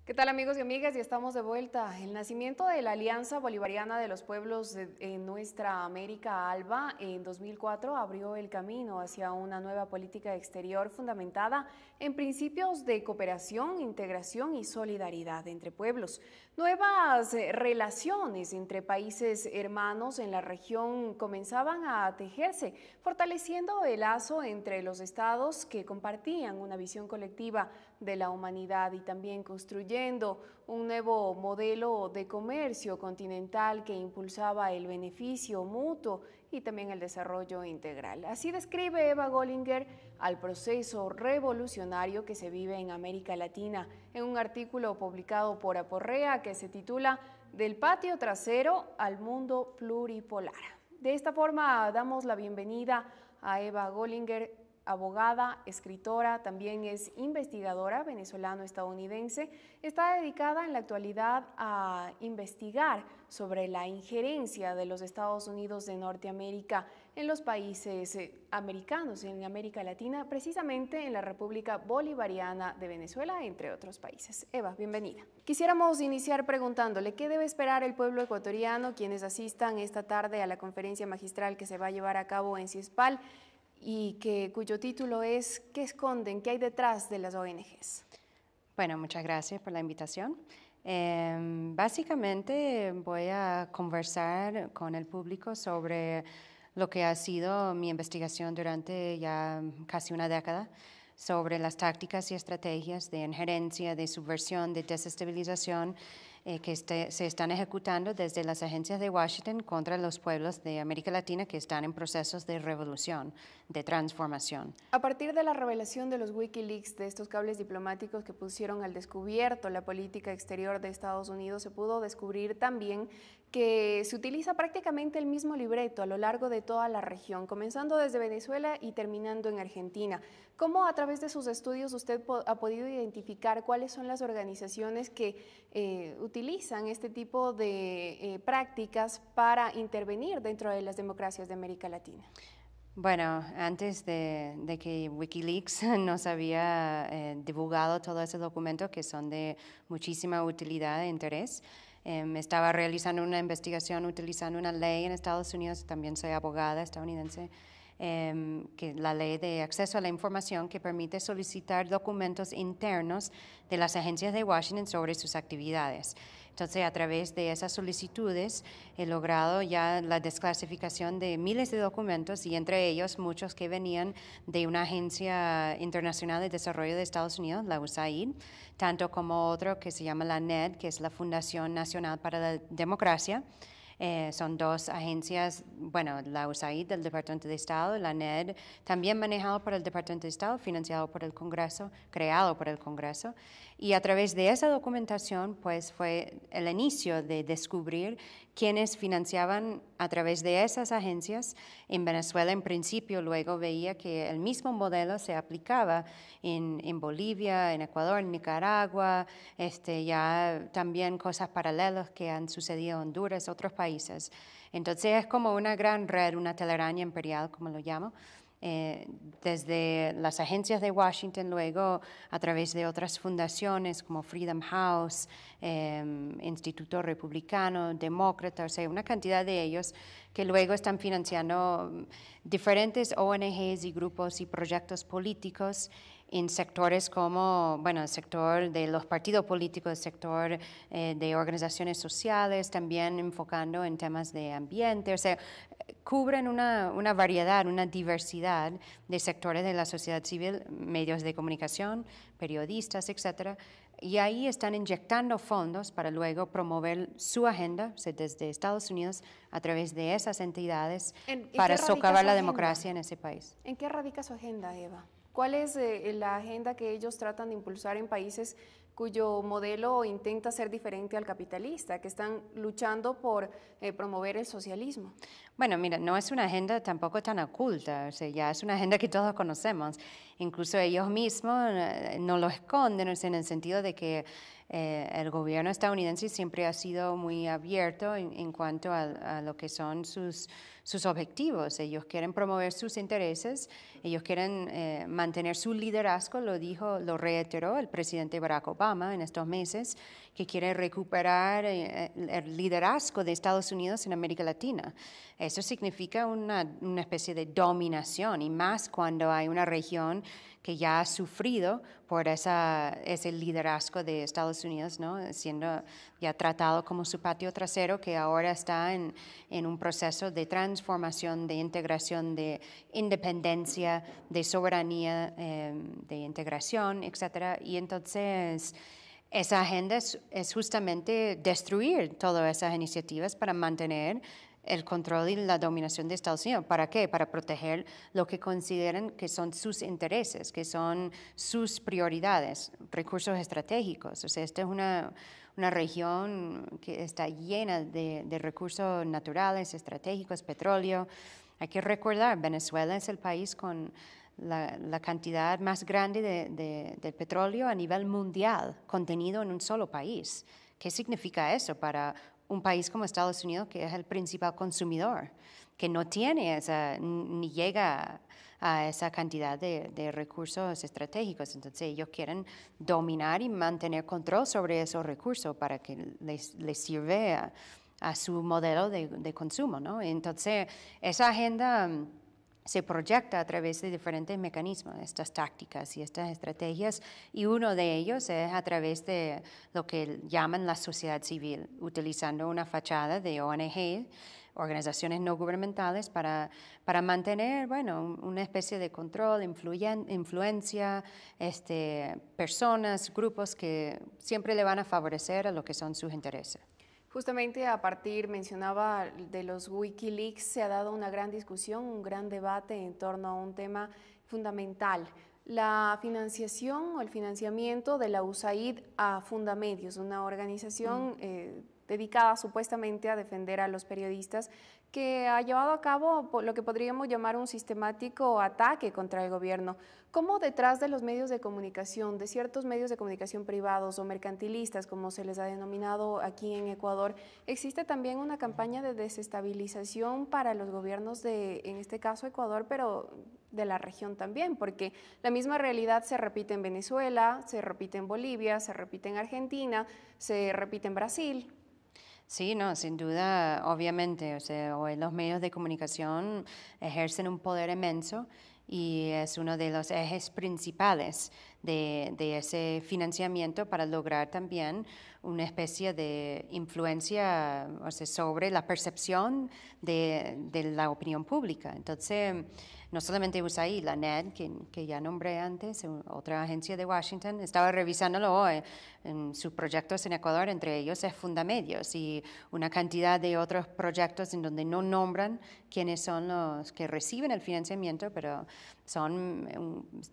¿Qué tal, amigos y amigas? Ya estamos de vuelta. El nacimiento de la Alianza Bolivariana de los Pueblos en nuestra América ALBA en 2004 abrió el camino hacia una nueva política exterior fundamentada en principios de cooperación, integración y solidaridad entre pueblos. Nuevas relaciones entre países hermanos en la región comenzaban a tejerse, fortaleciendo el lazo entre los estados que compartían una visión colectiva de la humanidad y también construyendo un nuevo modelo de comercio continental que impulsaba el beneficio mutuo y también el desarrollo integral. Así describe Eva Gollinger al proceso revolucionario que se vive en América Latina en un artículo publicado por Aporrea que se titula "Del patio trasero al mundo pluripolar". De esta forma damos la bienvenida a Eva Gollinger, abogada, escritora, también es investigadora venezolano-estadounidense. Está dedicada en la actualidad a investigar sobre la injerencia de los Estados Unidos de Norteamérica en los países americanos, en América Latina, precisamente en la República Bolivariana de Venezuela, entre otros países. Eva, bienvenida. Quisiéramos iniciar preguntándole qué debe esperar el pueblo ecuatoriano, quienes asistan esta tarde a la conferencia magistral que se va a llevar a cabo en CIESPAL, y cuyo título es ¿Qué esconden? ¿Qué hay detrás de las ONGs? Bueno, muchas gracias por la invitación. Básicamente voy a conversar con el público sobre lo que ha sido mi investigación durante ya casi una década, sobre las tácticas y estrategias de injerencia, de subversión, de desestabilización que se están ejecutando desde las agencias de Washington contra los pueblos de América Latina que están en procesos de revolución, de transformación. A partir de la revelación de los Wikileaks, de estos cables diplomáticos que pusieron al descubierto la política exterior de Estados Unidos, se pudo descubrir también que se utiliza prácticamente el mismo libreto a lo largo de toda la región, comenzando desde Venezuela y terminando en Argentina. ¿Cómo a través de sus estudios usted ha podido identificar cuáles son las organizaciones que utilizan este tipo de prácticas para intervenir dentro de las democracias de América Latina? Bueno, antes de que Wikileaks nos había divulgado todos esos documentos que son de muchísima utilidad e interés, estaba realizando una investigación utilizando una ley en Estados Unidos, también soy abogada estadounidense, que la ley de acceso a la información que permite solicitar documentos internos de las agencias de Washington sobre sus actividades. Entonces, a través de esas solicitudes he logrado ya la desclasificación de miles de documentos y entre ellos muchos que venían de una agencia internacional de desarrollo de Estados Unidos, la USAID, tanto como otro que se llama la NED, que es la Fundación Nacional para la Democracia. Son dos agencias, bueno, la USAID del Departamento de Estado, la NED, también manejado por el Departamento de Estado, financiado por el Congreso, creado por el Congreso. Y a través de esa documentación, pues fue el inicio de descubrir quiénes financiaban a través de esas agencias. En Venezuela, en principio, luego veía que el mismo modelo se aplicaba en Bolivia, en Ecuador, en Nicaragua, ya también cosas paralelas que han sucedido en Honduras, otros países. Entonces es como una gran red, una telaraña imperial, como lo llamo, desde las agencias de Washington, luego a través de otras fundaciones como Freedom House, Instituto Republicano, Demócrata, o sea, una cantidad de ellos que luego están financiando diferentes ONGs y grupos y proyectos políticos en sectores como, bueno, el sector de los partidos políticos, el sector de organizaciones sociales, también enfocando en temas de ambiente, o sea, cubren una variedad, una diversidad de sectores de la sociedad civil, medios de comunicación, periodistas, etcétera, y ahí están inyectando fondos para luego promover su agenda, o sea, desde Estados Unidos, a través de esas entidades, para socavar la democracia en ese país. ¿En qué radica su agenda, Eva? ¿Cuál es la agenda que ellos tratan de impulsar en países cuyo modelo intenta ser diferente al capitalista, que están luchando por promover el socialismo? Bueno, mira, no es una agenda tampoco tan oculta, o sea, ya es una agenda que todos conocemos. Incluso ellos mismos no lo esconden, en el sentido de que el gobierno estadounidense siempre ha sido muy abierto en cuanto a lo que son sus objetivos. Ellos quieren promover sus intereses, ellos quieren mantener su liderazgo, lo reiteró el presidente Barack Obama en estos meses, que quiere recuperar el liderazgo de Estados Unidos en América Latina. Eso significa una especie de dominación, y más cuando hay una región que ya ha sufrido por ese liderazgo de Estados Unidos, ¿no? Siendo ya tratado como su patio trasero, que ahora está en un proceso de transformación, de integración, de independencia, de soberanía, de integración, etc. Y entonces esa agenda es justamente destruir todas esas iniciativas para mantener el control y la dominación de Estados Unidos. ¿Para qué? Para proteger lo que consideran que son sus intereses, que son sus prioridades, recursos estratégicos. O sea, esta es una región que está llena de recursos naturales, estratégicos, petróleo. Hay que recordar, Venezuela es el país con la cantidad más grande de petróleo a nivel mundial, contenido en un solo país. ¿Qué significa eso para un país como Estados Unidos, que es el principal consumidor, que no tiene ni llega a esa cantidad de recursos estratégicos? Entonces ellos quieren dominar y mantener control sobre esos recursos para que les sirva a su modelo de consumo, ¿no? Entonces esa agenda se proyecta a través de diferentes mecanismos, estas tácticas y estas estrategias, y uno de ellos es a través de lo que llaman la sociedad civil, utilizando una fachada de ONG, organizaciones no gubernamentales, para mantener, bueno, una especie de control, influencia, personas, grupos que siempre le van a favorecer a lo que son sus intereses. Justamente mencionaba de los Wikileaks, se ha dado una gran discusión, un gran debate en torno a un tema fundamental: la financiación o el financiamiento de la USAID a Fundamedios, una organización dedicada supuestamente a defender a los periodistas, que ha llevado a cabo lo que podríamos llamar un sistemático ataque contra el gobierno. ¿Cómo detrás de los medios de comunicación, de ciertos medios de comunicación privados o mercantilistas, como se les ha denominado aquí en Ecuador, existe también una campaña de desestabilización para los gobiernos de, en este caso, Ecuador, pero de la región también? Porque la misma realidad se repite en Venezuela, se repite en Bolivia, se repite en Argentina, se repite en Brasil. Sí, no, sin duda, obviamente, o sea, hoy los medios de comunicación ejercen un poder inmenso y es uno de los ejes principales de ese financiamiento para lograr también una especie de influencia, o sea, sobre la percepción de la opinión pública. Entonces, no solamente USAID, la NED, que ya nombré antes, otra agencia de Washington, estaba revisándolo hoy en sus proyectos en Ecuador, entre ellos es Fundamedios y una cantidad de otros proyectos en donde no nombran quiénes son los que reciben el financiamiento, pero son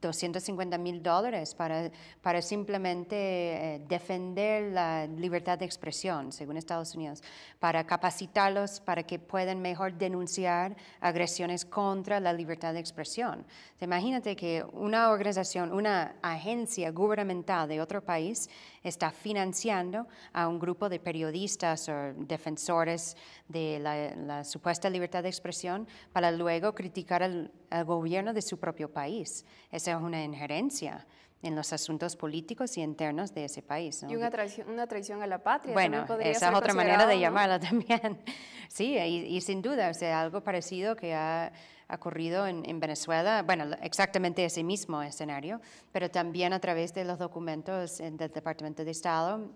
$250,000 para simplemente defender la libertad de expresión, según Estados Unidos, para capacitarlos para que puedan mejor denunciar agresiones contra la libertad de expresión. Imagínate que una organización, una agencia gubernamental de otro país está financiando a un grupo de periodistas o defensores de la supuesta libertad de expresión para luego criticar al gobierno de su propio país. Esa es una injerencia en los asuntos políticos y internos de ese país, ¿no? Y una traición a la patria. Bueno, podría esa ser es otra manera de ¿no? llamarla también. Sí, y sin duda, o sea, algo parecido que ha ocurrido en Venezuela, bueno, exactamente ese mismo escenario, pero también a través de los documentos del Departamento de Estado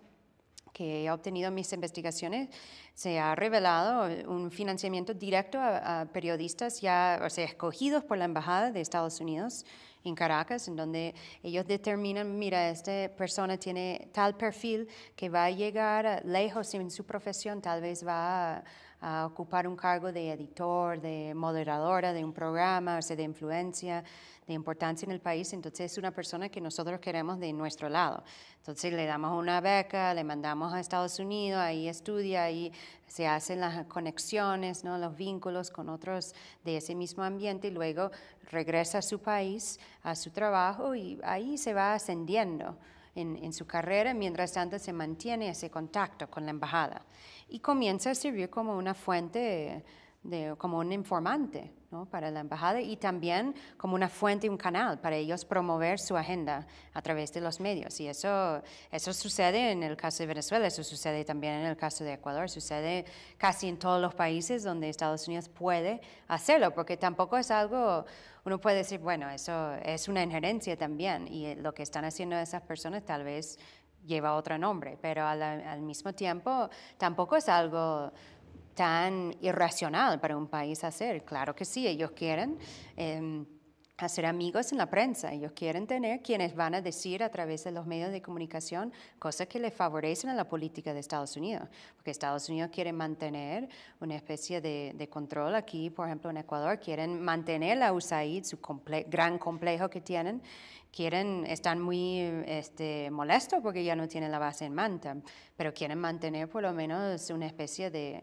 que he obtenido en mis investigaciones, se ha revelado un financiamiento directo a periodistas ya, o sea, escogidos por la Embajada de Estados Unidos en Caracas, en donde ellos determinan, mira, esta persona tiene tal perfil que va a llegar lejos en su profesión, tal vez va a a ocupar un cargo de editor, de moderadora de un programa, o sea, de influencia, de importancia en el país. Entonces es una persona que nosotros queremos de nuestro lado. Entonces le damos una beca, le mandamos a Estados Unidos, ahí estudia, ahí se hacen las conexiones, ¿no? Los vínculos con otros de ese mismo ambiente y luego regresa a su país, a su trabajo y ahí se va ascendiendo en su carrera. Mientras tanto se mantiene ese contacto con la embajada y comienza a servir como una fuente, como un informante, ¿no? Para la embajada y también como una fuente, un canal para ellos promover su agenda a través de los medios. Y eso sucede en el caso de Venezuela, eso sucede también en el caso de Ecuador, sucede casi en todos los países donde Estados Unidos puede hacerlo, porque tampoco es algo, uno puede decir, bueno, eso es una injerencia también y lo que están haciendo esas personas tal vez lleva otro nombre, pero al mismo tiempo tampoco es algo tan irracional para un país hacer. Claro que sí, ellos quieren hacer amigos en la prensa, ellos quieren tener quienes van a decir a través de los medios de comunicación cosas que les favorecen a la política de Estados Unidos, porque Estados Unidos quiere mantener una especie de control aquí, por ejemplo en Ecuador, quieren mantener la USAID, su gran complejo que tienen, están muy molestos porque ya no tienen la base en Manta, pero quieren mantener por lo menos una especie de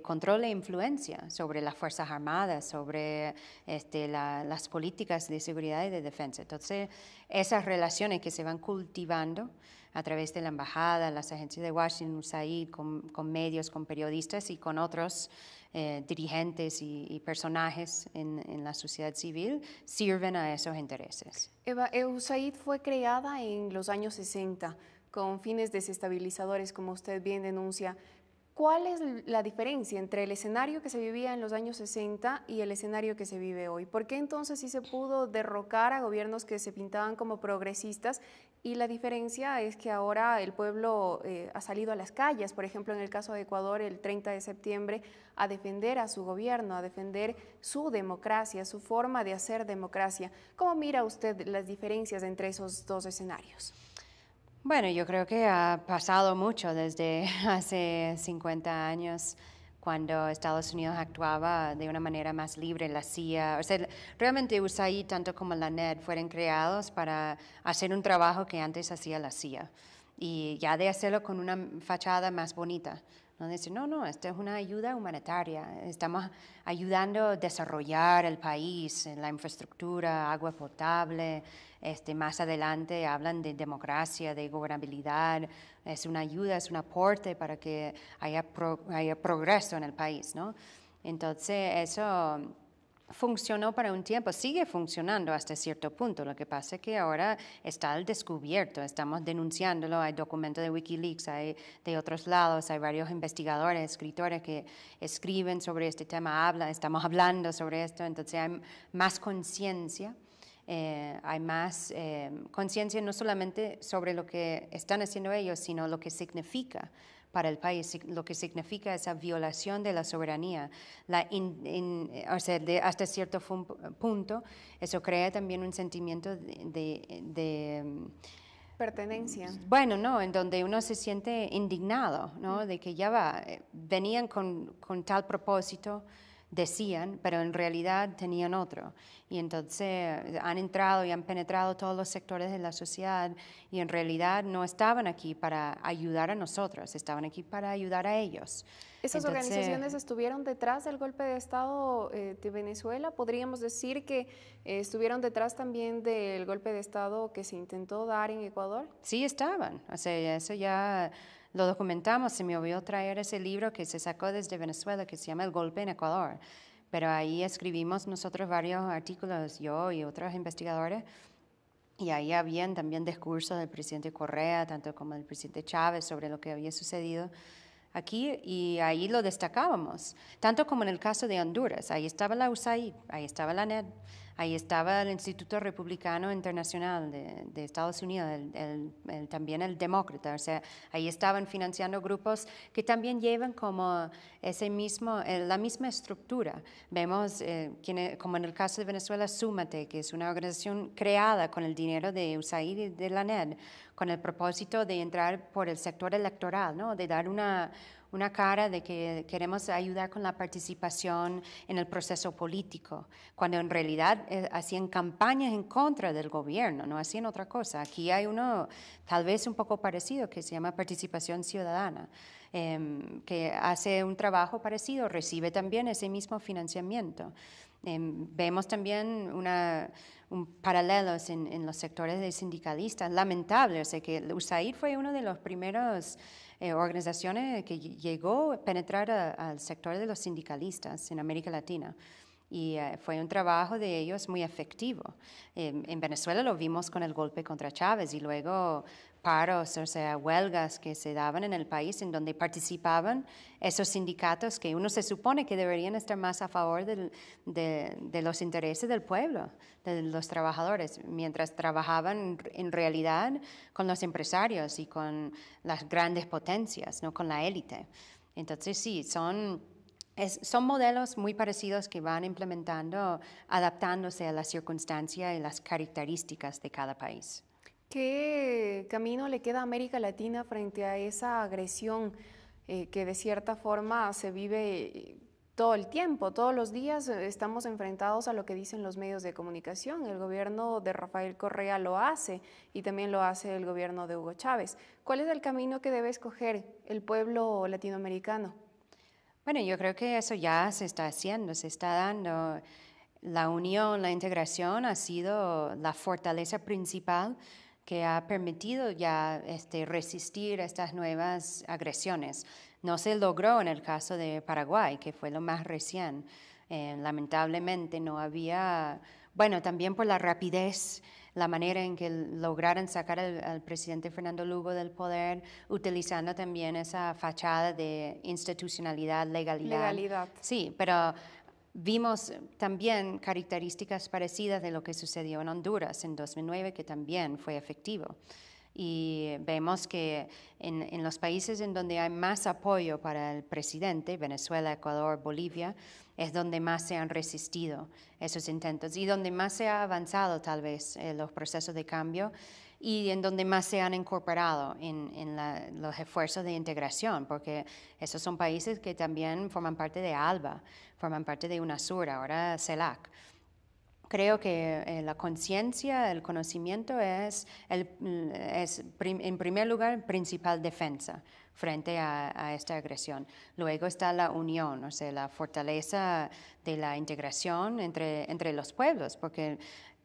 control e influencia sobre las Fuerzas Armadas, sobre las políticas de seguridad y de defensa. Entonces, esas relaciones que se van cultivando a través de la embajada, las agencias de Washington, USAID, con medios, con periodistas y con otros dirigentes y personajes en la sociedad civil, sirven a esos intereses. Eva, USAID fue creada en los años 60 con fines desestabilizadores, como usted bien denuncia. ¿Cuál es la diferencia entre el escenario que se vivía en los años 60 y el escenario que se vive hoy? ¿Por qué entonces sí se pudo derrocar a gobiernos que se pintaban como progresistas? Y la diferencia es que ahora el pueblo ha salido a las calles, por ejemplo, en el caso de Ecuador, el 30 de septiembre, a defender a su gobierno, a defender su democracia, su forma de hacer democracia. ¿Cómo mira usted las diferencias entre esos dos escenarios? Bueno, yo creo que ha pasado mucho desde hace 50 años, cuando Estados Unidos actuaba de una manera más libre, la CIA, o sea, realmente USAID tanto como la NED fueron creados para hacer un trabajo que antes hacía la CIA y ya de hacerlo con una fachada más bonita. No decir, no, esto es una ayuda humanitaria, estamos ayudando a desarrollar el país, la infraestructura, agua potable, más adelante hablan de democracia, de gobernabilidad, es una ayuda, es un aporte para que haya progreso en el país, ¿no? Entonces eso funcionó para un tiempo, sigue funcionando hasta cierto punto. Lo que pasa es que ahora está al descubierto, estamos denunciándolo, hay documentos de Wikileaks, hay de otros lados, hay varios investigadores, escritores que escriben sobre este tema, estamos hablando sobre esto, entonces hay más conciencia. Hay más conciencia no solamente sobre lo que están haciendo ellos, sino lo que significa para el país, lo que significa esa violación de la soberanía. O sea, hasta cierto punto, eso crea también un sentimiento de pertenencia. Bueno, no, en donde uno se siente indignado, ¿no? De que ya venían con tal propósito, decían, pero en realidad tenían otro. Y entonces han entrado y han penetrado todos los sectores de la sociedad y en realidad no estaban aquí para ayudar a nosotros, estaban aquí para ayudar a ellos. ¿Esas organizaciones estuvieron detrás del golpe de Estado de Venezuela? ¿Podríamos decir que estuvieron detrás también del golpe de Estado que se intentó dar en Ecuador? Sí, estaban. O sea, eso ya lo documentamos. Se me olvidó traer ese libro que se sacó desde Venezuela que se llama El golpe en Ecuador. Pero ahí escribimos nosotros varios artículos, yo y otros investigadores, y ahí habían también discursos del presidente Correa, tanto como del presidente Chávez, sobre lo que había sucedido aquí, y ahí lo destacábamos, tanto como en el caso de Honduras. Ahí estaba la USAID, ahí estaba la NED, ahí estaba el Instituto Republicano Internacional de Estados Unidos, también el Demócrata. O sea, ahí estaban financiando grupos que también llevan como la misma estructura. Vemos, como en el caso de Venezuela, Súmate, que es una organización creada con el dinero de USAID y de la NED, con el propósito de entrar por el sector electoral, ¿no? De dar una una cara de que queremos ayudar con la participación en el proceso político, cuando en realidad hacían campañas en contra del gobierno, no hacían otra cosa. Aquí hay uno tal vez un poco parecido que se llama participación ciudadana, que hace un trabajo parecido, recibe también ese mismo financiamiento. Vemos también paralelos en los sectores de sindicalistas, lamentable, o sea que USAID fue una de las primeras organizaciones que llegó a penetrar al sector de los sindicalistas en América Latina. Y fue un trabajo de ellos muy efectivo. En Venezuela lo vimos con el golpe contra Chávez y luego paros, o sea, huelgas que se daban en el país en donde participaban esos sindicatos que uno se supone que deberían estar más a favor de los intereses del pueblo, de los trabajadores, mientras trabajaban en realidad con los empresarios y con las grandes potencias, no con la élite. Entonces sí, son modelos muy parecidos que van implementando, adaptándose a la circunstancia y las características de cada país. ¿Qué camino le queda a América Latina frente a esa agresión que de cierta forma se vive todo el tiempo? Todos los días estamos enfrentados a lo que dicen los medios de comunicación. El gobierno de Rafael Correa lo hace y también lo hace el gobierno de Hugo Chávez. ¿Cuál es el camino que debe escoger el pueblo latinoamericano? Bueno, yo creo que eso ya se está haciendo, se está dando. La unión, la integración ha sido la fortaleza principal que ha permitido ya resistir estas nuevas agresiones. No se logró en el caso de Paraguay, que fue lo más recién. Lamentablemente no había, bueno, también por la rapidez, la manera en que lograron sacar al presidente Fernando Lugo del poder, utilizando también esa fachada de institucionalidad, legalidad. Sí, pero vimos también características parecidas de lo que sucedió en Honduras en 2009, que también fue efectivo. Y vemos que en los países en donde hay más apoyo para el presidente, Venezuela, Ecuador, Bolivia, es donde más se han resistido esos intentos y donde más se ha avanzado tal vez los procesos de cambio y en donde más se han incorporado en los esfuerzos de integración, porque esos son países que también forman parte de ALBA, forman parte de UNASUR, ahora CELAC. Creo que la conciencia, el conocimiento es en primer lugar, principal defensa frente a esta agresión. Luego está la unión, o sea, la fortaleza de la integración entre los pueblos, porque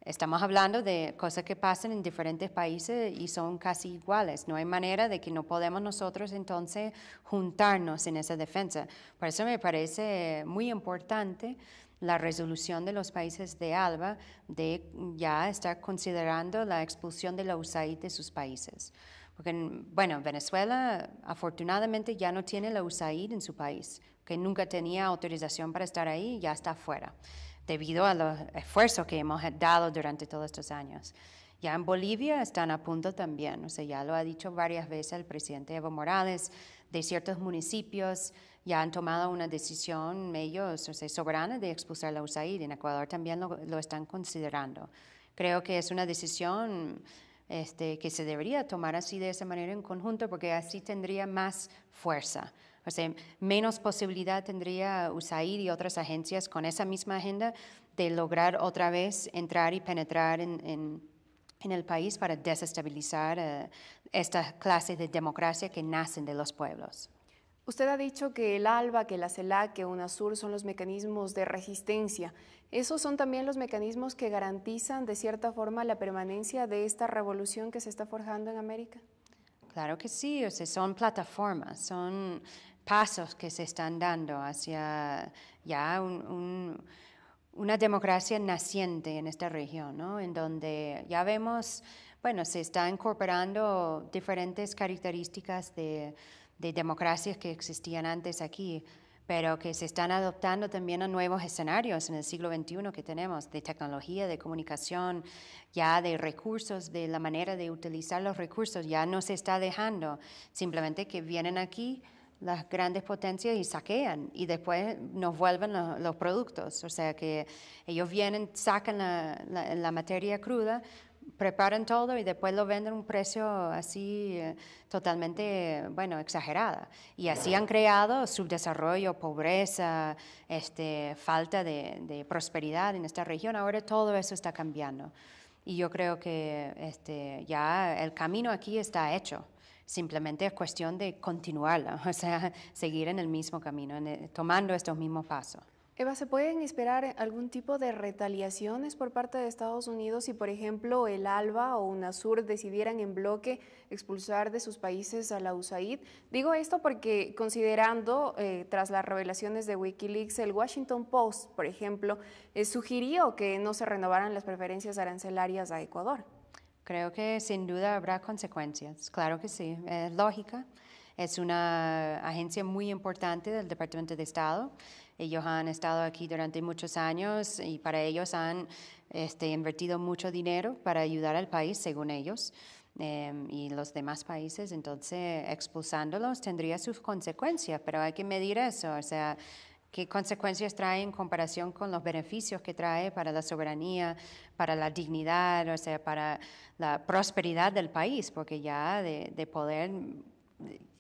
estamos hablando de cosas que pasan en diferentes países y son casi iguales. No hay manera de que no podemos nosotros entonces juntarnos en esa defensa. Por eso me parece muy importante la resolución de los países de ALBA de ya estar considerando la expulsión de la USAID de sus países. Porque, bueno, Venezuela afortunadamente ya no tiene la USAID en su país, que nunca tenía autorización para estar ahí y ya está fuera, debido a los esfuerzos que hemos dado durante todos estos años. Ya en Bolivia están a punto también, o sea, ya lo ha dicho varias veces el presidente Evo Morales, de ciertos municipios ya han tomado una decisión ellos, o sea, soberana de expulsar la USAID. En Ecuador también lo están considerando. Creo que es una decisión que se debería tomar así de esa manera en conjunto porque así tendría más fuerza. O sea, menos posibilidad tendría USAID y otras agencias con esa misma agenda de lograr otra vez entrar y penetrar en el país para desestabilizar estas clases de democracia que nacen de los pueblos. Usted ha dicho que el ALBA, que la CELAC, que UNASUR son los mecanismos de resistencia. ¿Esos son también los mecanismos que garantizan de cierta forma la permanencia de esta revolución que se está forjando en América? Claro que sí, o sea, son plataformas, son pasos que se están dando hacia ya una democracia naciente en esta región, ¿no? En donde ya vemos, bueno, se está incorporando diferentes características de democracias que existían antes aquí, pero que se están adoptando también a nuevos escenarios en el siglo XXI que tenemos, de tecnología, de comunicación, ya de recursos, de la manera de utilizar los recursos, ya no se está dejando simplemente que vienen aquí las grandes potencias y saquean y después nos vuelven los productos, o sea que ellos vienen, sacan la materia cruda, preparan todo y después lo venden a un precio así totalmente, bueno, exagerada. Y así han creado subdesarrollo, pobreza, falta de prosperidad en esta región. Ahora todo eso está cambiando. Y yo creo que ya el camino aquí está hecho. Simplemente es cuestión de continuarlo, o sea, seguir en el mismo camino, tomando estos mismos pasos. Eva, ¿se pueden esperar algún tipo de retaliaciones por parte de Estados Unidos si, por ejemplo, el ALBA o UNASUR decidieran en bloque expulsar de sus países a la USAID? Digo esto porque considerando, tras las revelaciones de Wikileaks, el Washington Post, por ejemplo, sugirió que no se renovaran las preferencias arancelarias a Ecuador. Creo que sin duda habrá consecuencias, claro que sí, es lógica. Es una agencia muy importante del Departamento de Estado. Ellos han estado aquí durante muchos años y para ellos han invertido mucho dinero para ayudar al país, según ellos, y los demás países. Entonces, expulsándolos tendría sus consecuencias, pero hay que medir eso. O sea, ¿qué consecuencias trae en comparación con los beneficios que trae para la soberanía, para la dignidad, o sea, para la prosperidad del país? Porque ya de poder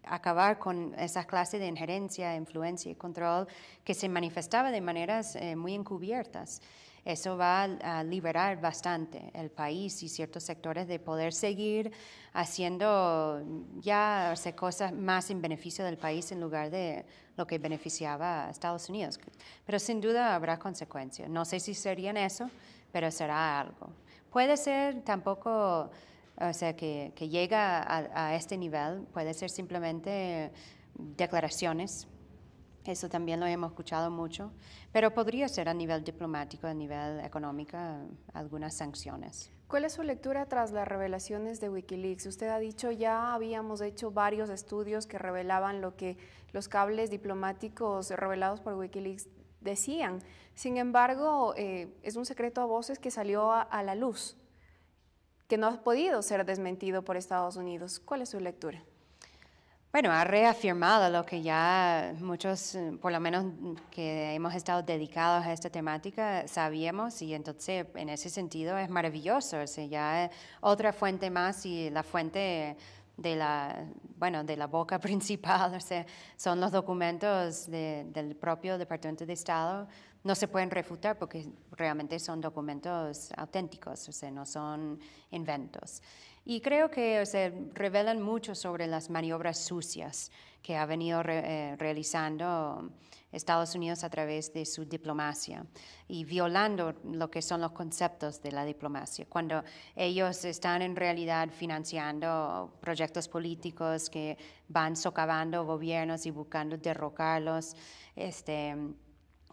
acabar con esa clase de injerencia, influencia y control que se manifestaba de maneras muy encubiertas. Eso va a liberar bastante el país y ciertos sectores de poder seguir haciendo ya cosas más en beneficio del país en lugar de lo que beneficiaba a Estados Unidos. Pero sin duda habrá consecuencias. No sé si serían eso, pero será algo. Puede ser tampoco, o sea, que llega a este nivel, puede ser simplemente declaraciones. Eso también lo hemos escuchado mucho, pero podría ser a nivel diplomático, a nivel económico, algunas sanciones. ¿Cuál es su lectura tras las revelaciones de Wikileaks? Usted ha dicho, ya habíamos hecho varios estudios que revelaban lo que los cables diplomáticos revelados por Wikileaks decían. Sin embargo, es un secreto a voces que salió a la luz, que no ha podido ser desmentido por Estados Unidos. ¿Cuál es su lectura? Bueno, ha reafirmado lo que ya muchos, por lo menos que hemos estado dedicados a esta temática, sabíamos, y entonces en ese sentido es maravilloso. O sea, ya es otra fuente más y la fuente de la boca principal, o sea, son los documentos del propio Departamento de Estado. No se pueden refutar porque realmente son documentos auténticos, o sea, no son inventos. Y creo que revelan mucho sobre las maniobras sucias que ha venido realizando Estados Unidos a través de su diplomacia y violando lo que son los conceptos de la diplomacia. Cuando ellos están en realidad financiando proyectos políticos que van socavando gobiernos y buscando derrocarlos,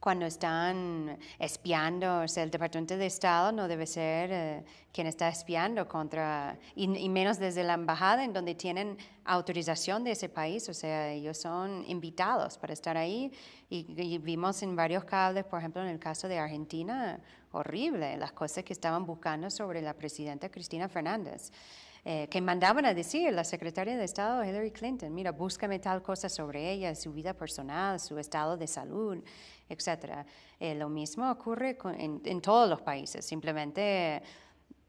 cuando están espiando, o sea, el Departamento de Estado no debe ser quien está espiando contra, y menos desde la embajada en donde tienen autorización de ese país, o sea, ellos son invitados para estar ahí y vimos en varios cables, por ejemplo, en el caso de Argentina, horrible, las cosas que estaban buscando sobre la presidenta Cristina Fernández. Que mandaban a decir la secretaria de Estado Hillary Clinton, mira, búscame tal cosa sobre ella, su vida personal, su estado de salud, etc. Lo mismo ocurre en todos los países, simplemente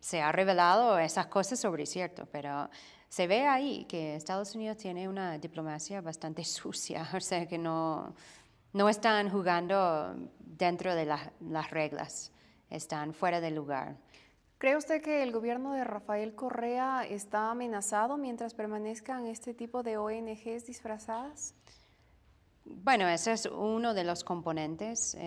se ha revelado esas cosas sobre cierto, pero se ve ahí que Estados Unidos tiene una diplomacia bastante sucia, o sea que no están jugando dentro de las reglas, están fuera del lugar. ¿Cree usted que el gobierno de Rafael Correa está amenazado mientras permanezcan este tipo de ONGs disfrazadas? Bueno, ese es uno de los componentes,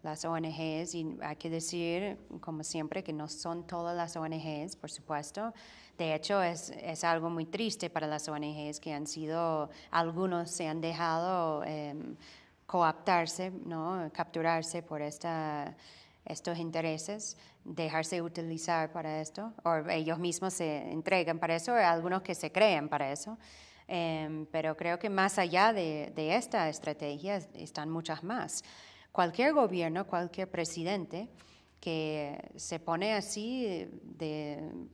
las ONGs, y hay que decir, como siempre, que no son todas las ONGs, por supuesto. De hecho, es algo muy triste para las ONGs que algunos se han dejado cooptarse, ¿no? Capturarse por estos intereses, dejarse utilizar para esto, o ellos mismos se entregan para eso, o algunos que se creen para eso. Pero creo que más allá de esta estrategia están muchas más. Cualquier gobierno, cualquier presidente que se pone así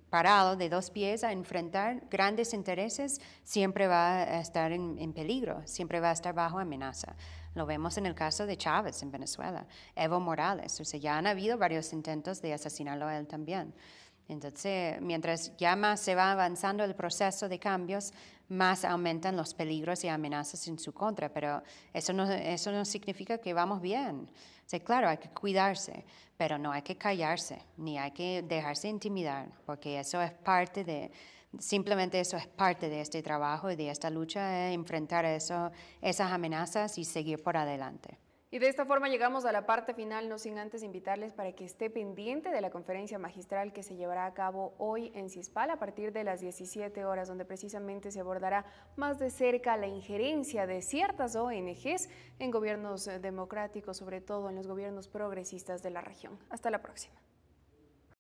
parado de dos pies a enfrentar grandes intereses, siempre va a estar en peligro, siempre va a estar bajo amenaza. Lo vemos en el caso de Chávez en Venezuela, Evo Morales, o sea, ya han habido varios intentos de asesinarlo a él también. Entonces, mientras ya más se va avanzando el proceso de cambios, más aumentan los peligros y amenazas en su contra, pero eso no significa que vamos bien. O sea, claro, hay que cuidarse, pero no hay que callarse, ni hay que dejarse intimidar, porque eso es simplemente eso es parte de este trabajo y de esta lucha, enfrentar esas amenazas y seguir por adelante. Y de esta forma llegamos a la parte final, no sin antes invitarles para que esté pendiente de la conferencia magistral que se llevará a cabo hoy en Cispal a partir de las 17 horas, donde precisamente se abordará más de cerca la injerencia de ciertas ONGs en gobiernos democráticos, sobre todo en los gobiernos progresistas de la región. Hasta la próxima.